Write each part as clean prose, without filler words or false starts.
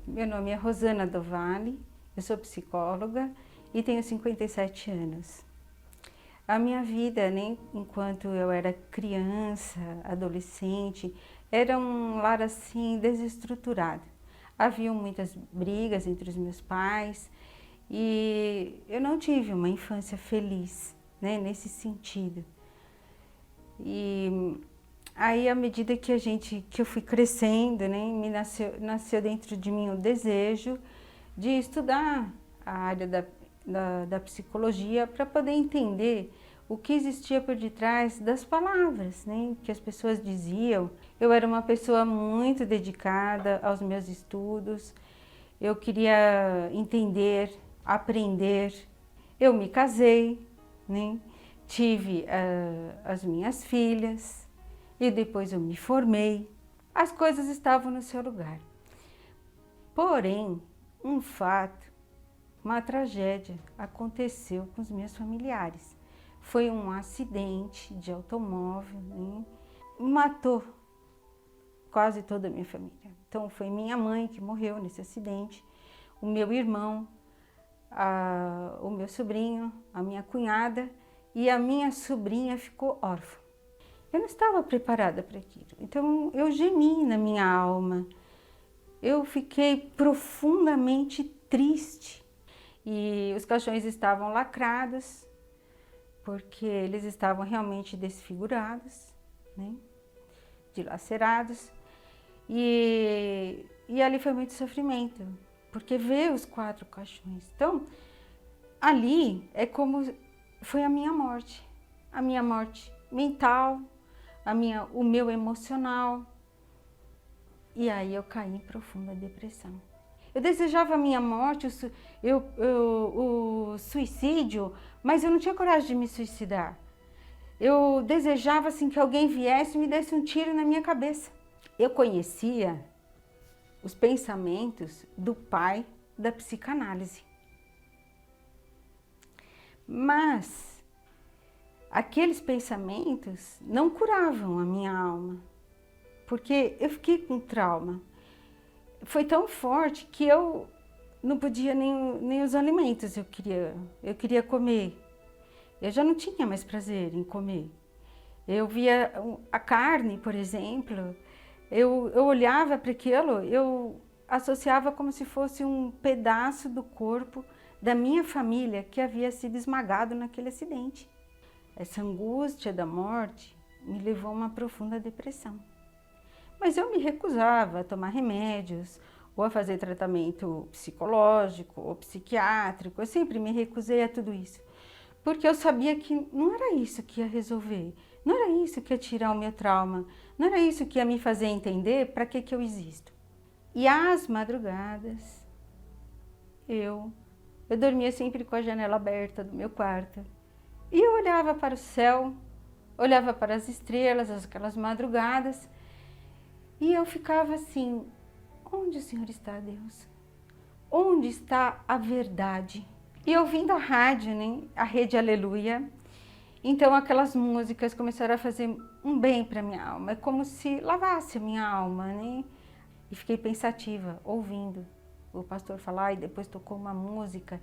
Meu nome é Rosana do Vale, eu sou psicóloga e tenho 57 anos. A minha vida, né, enquanto eu era criança, adolescente, era um lar assim desestruturado. Havia muitas brigas entre os meus pais e eu não tive uma infância feliz, né, nesse sentido. E aí, à medida que eu fui crescendo, né, nasceu dentro de mim o desejo de estudar a área da psicologia para poder entender o que existia por detrás das palavras, né, que as pessoas diziam. Eu era uma pessoa muito dedicada aos meus estudos, eu queria entender, aprender. Eu me casei, né, tive as minhas filhas e depois eu me formei. As coisas estavam no seu lugar. Porém, um fato, uma tragédia aconteceu com os meus familiares. Foi um acidente de automóvel, né? Matou quase toda a minha família. Então foi minha mãe que morreu nesse acidente, o meu irmão, o meu sobrinho, a minha cunhada e a minha sobrinha ficou órfã. Eu não estava preparada para aquilo, então eu gemi na minha alma. Eu fiquei profundamente triste e os caixões estavam lacrados porque eles estavam realmente desfigurados, né? Dilacerados e ali foi muito sofrimento, porque ver os 4 caixões. Então, ali é como foi a minha morte mental, o meu emocional. E aí eu caí em profunda depressão. Eu desejava a minha morte, o suicídio, mas eu não tinha coragem de me suicidar. Eu desejava assim que alguém viesse e me desse um tiro na minha cabeça. Eu conhecia os pensamentos do pai da psicanálise. Mas aqueles pensamentos não curavam a minha alma, porque eu fiquei com trauma. Foi tão forte que eu não podia nem os alimentos, eu queria comer. Eu já não tinha mais prazer em comer. Eu via a carne, por exemplo, eu olhava para aquilo, eu associava como se fosse um pedaço do corpo da minha família que havia sido esmagado naquele acidente. Essa angústia da morte me levou a uma profunda depressão. Mas eu me recusava a tomar remédios ou a fazer tratamento psicológico ou psiquiátrico. Eu sempre me recusei a tudo isso, porque eu sabia que não era isso que ia resolver, não era isso que ia tirar o meu trauma, não era isso que ia me fazer entender para que eu existo. E às madrugadas, eu dormia sempre com a janela aberta do meu quarto e eu olhava para o céu, olhava para as estrelas, aquelas madrugadas, e eu ficava assim: onde o Senhor está, Deus? Onde está a verdade? E ouvindo a rádio, né, a Rede Aleluia, então aquelas músicas começaram a fazer um bem para minha alma, é como se lavasse a minha alma, né? E fiquei pensativa, ouvindo o pastor falar, e depois tocou uma música.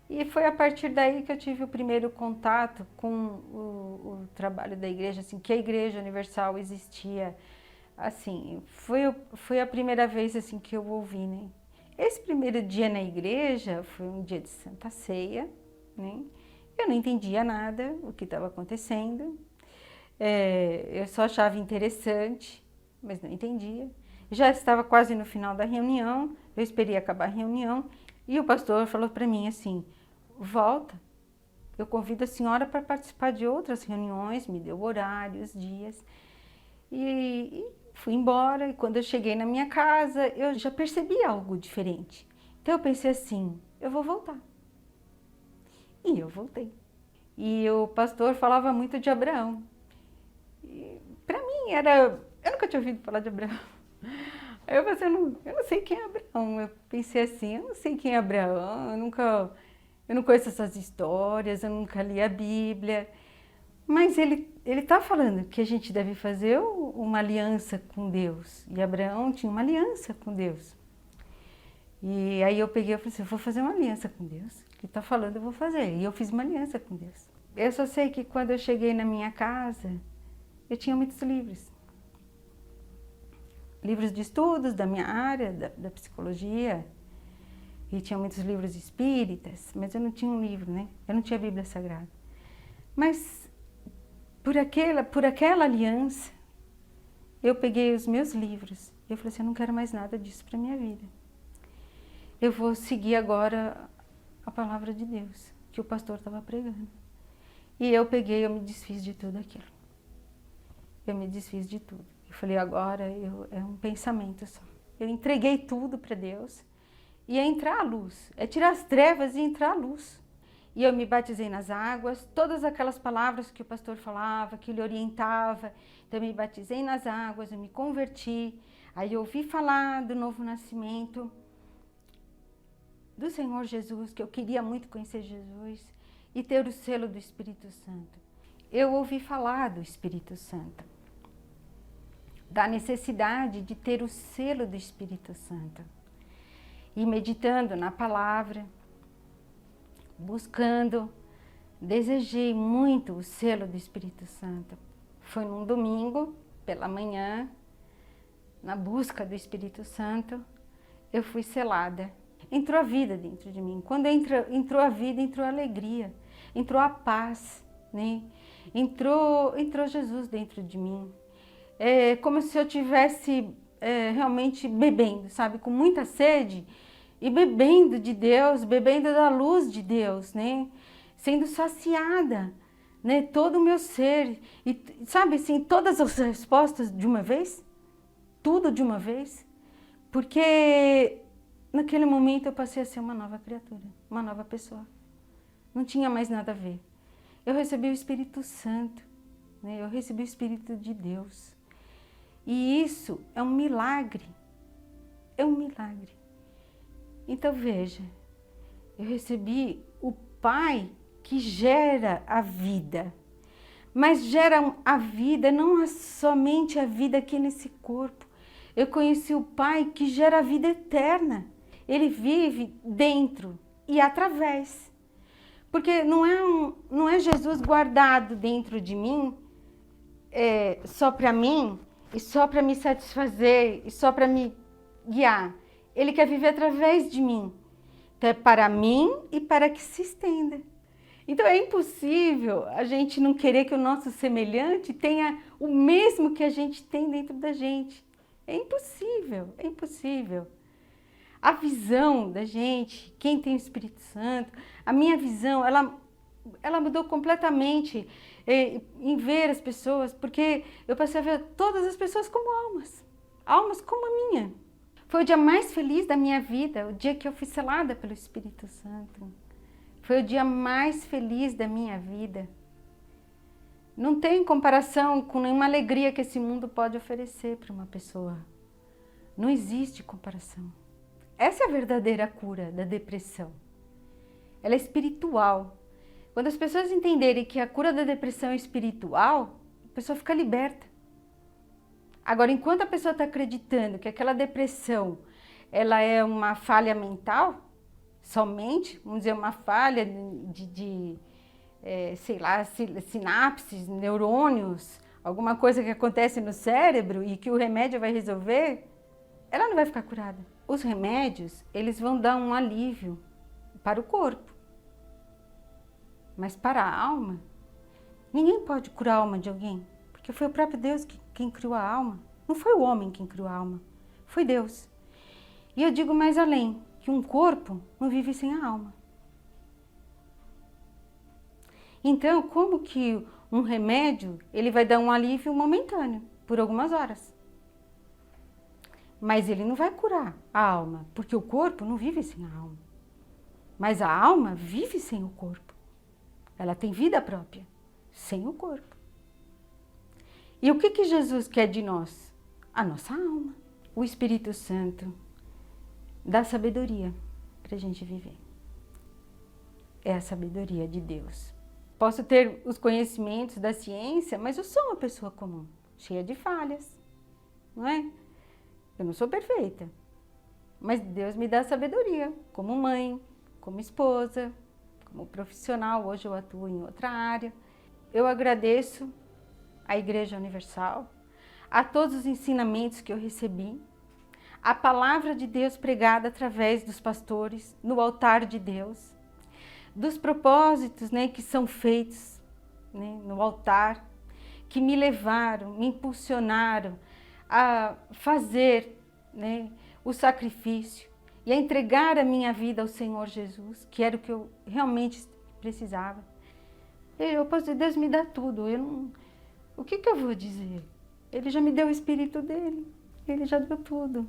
E foi a partir daí que eu tive o primeiro contato com o trabalho da igreja, assim, que a Igreja Universal existia. Assim, foi a primeira vez assim que eu ouvi, né? Esse primeiro dia na igreja foi um dia de Santa Ceia, né? Eu não entendia nada o que estava acontecendo, eu só achava interessante, mas não entendia. Já estava quase no final da reunião, eu esperei acabar a reunião e o pastor falou para mim assim: volta, eu convido a senhora para participar de outras reuniões, me deu horários, dias. E fui embora, e quando eu cheguei na minha casa, eu já percebi algo diferente. Então eu pensei assim: eu vou voltar. E eu voltei. E o pastor falava muito de Abraão. E para mim eu nunca tinha ouvido falar de Abraão. Aí eu pensei: eu não sei quem é Abraão. Eu pensei assim: eu não sei quem é Abraão, eu não conheço essas histórias, eu nunca li a Bíblia. Mas ele está falando que a gente deve fazer uma aliança com Deus. E Abraão tinha uma aliança com Deus. E aí eu peguei e falei assim, eu vou fazer uma aliança com Deus. O que está falando eu vou fazer. E eu fiz uma aliança com Deus. Eu só sei que quando eu cheguei na minha casa, eu tinha muitos livros. Livros de estudos da minha área, da psicologia. E tinha muitos livros espíritas, mas eu não tinha um livro, né? Eu não tinha a Bíblia Sagrada. Mas por aquela aliança, eu peguei os meus livros. E eu falei assim, eu não quero mais nada disso para minha vida. Eu vou seguir agora a palavra de Deus, que o pastor estava pregando. E eu peguei, eu me desfiz de tudo aquilo. Eu me desfiz de tudo. Eu falei, agora é um pensamento só. Eu entreguei tudo para Deus e é entrar a luz. É tirar as trevas e entrar a luz. E eu me batizei nas águas, todas aquelas palavras que o pastor falava, que ele orientava. Então eu me batizei nas águas, eu me converti. Aí eu ouvi falar do novo nascimento, do Senhor Jesus, que eu queria muito conhecer Jesus e ter o selo do Espírito Santo. Eu ouvi falar do Espírito Santo, da necessidade de ter o selo do Espírito Santo. E meditando na palavra, buscando, desejei muito o selo do Espírito Santo. Foi num domingo, pela manhã, na busca do Espírito Santo, eu fui selada. Entrou a vida dentro de mim. Quando entrou a vida, entrou a alegria, entrou a paz, né? Entrou Jesus dentro de mim. É como se eu tivesse realmente bebendo, sabe? Com muita sede e bebendo de Deus, bebendo da luz de Deus, né? Sendo saciada, né? Todo o meu ser. E sabe assim, todas as respostas de uma vez? Tudo de uma vez? Porque naquele momento eu passei a ser uma nova criatura, uma nova pessoa. Não tinha mais nada a ver. Eu recebi o Espírito Santo, né? Eu recebi o Espírito de Deus. E isso é um milagre. É um milagre. Então veja, eu recebi o Pai que gera a vida. Mas gera a vida, não somente a vida aqui nesse corpo. Eu conheci o Pai que gera a vida eterna. Ele vive dentro e através. Porque não é Jesus guardado dentro de mim, só para mim, e só para me satisfazer, e só para me guiar. Ele quer viver através de mim. Então é para mim e para que se estenda. Então é impossível a gente não querer que o nosso semelhante tenha o mesmo que a gente tem dentro da gente. É impossível, é impossível. A visão da gente, quem tem o Espírito Santo, a minha visão, ela mudou completamente em ver as pessoas, porque eu passei a ver todas as pessoas como almas, almas como a minha. Foi o dia mais feliz da minha vida, o dia que eu fui selada pelo Espírito Santo. Foi o dia mais feliz da minha vida. Não tem comparação com nenhuma alegria que esse mundo pode oferecer para uma pessoa. Não existe comparação. Essa é a verdadeira cura da depressão. Ela é espiritual. Quando as pessoas entenderem que a cura da depressão é espiritual, a pessoa fica liberta. Agora, enquanto a pessoa está acreditando que aquela depressão ela é uma falha mental, somente, vamos dizer, uma falha sei lá, sinapses, neurônios, alguma coisa que acontece no cérebro e que o remédio vai resolver, ela não vai ficar curada. Os remédios, eles vão dar um alívio para o corpo. Mas para a alma, ninguém pode curar a alma de alguém, porque foi o próprio Deus quem criou a alma. Não foi o homem quem criou a alma, foi Deus. E eu digo mais além, que um corpo não vive sem a alma. Então, como que um remédio, ele vai dar um alívio momentâneo, por algumas horas. Mas ele não vai curar a alma, porque o corpo não vive sem a alma. Mas a alma vive sem o corpo. Ela tem vida própria, sem o corpo. E o que Jesus quer de nós? A nossa alma. O Espírito Santo dá sabedoria para a gente viver. É a sabedoria de Deus. Posso ter os conhecimentos da ciência, mas eu sou uma pessoa comum, cheia de falhas, não é? Eu não sou perfeita, Mas Deus me dá sabedoria, como mãe, como esposa, como profissional. Hoje eu atuo em outra área. Eu agradeço à Igreja Universal, a todos os ensinamentos que eu recebi, a palavra de Deus pregada através dos pastores no altar de Deus, dos propósitos, né, que são feitos, né, no altar, que me levaram, me impulsionaram a fazer, né, o sacrifício e a entregar a minha vida ao Senhor Jesus, que era o que eu realmente precisava. Deus me dá tudo, o que eu vou dizer? Ele já me deu o Espírito dele, ele já deu tudo.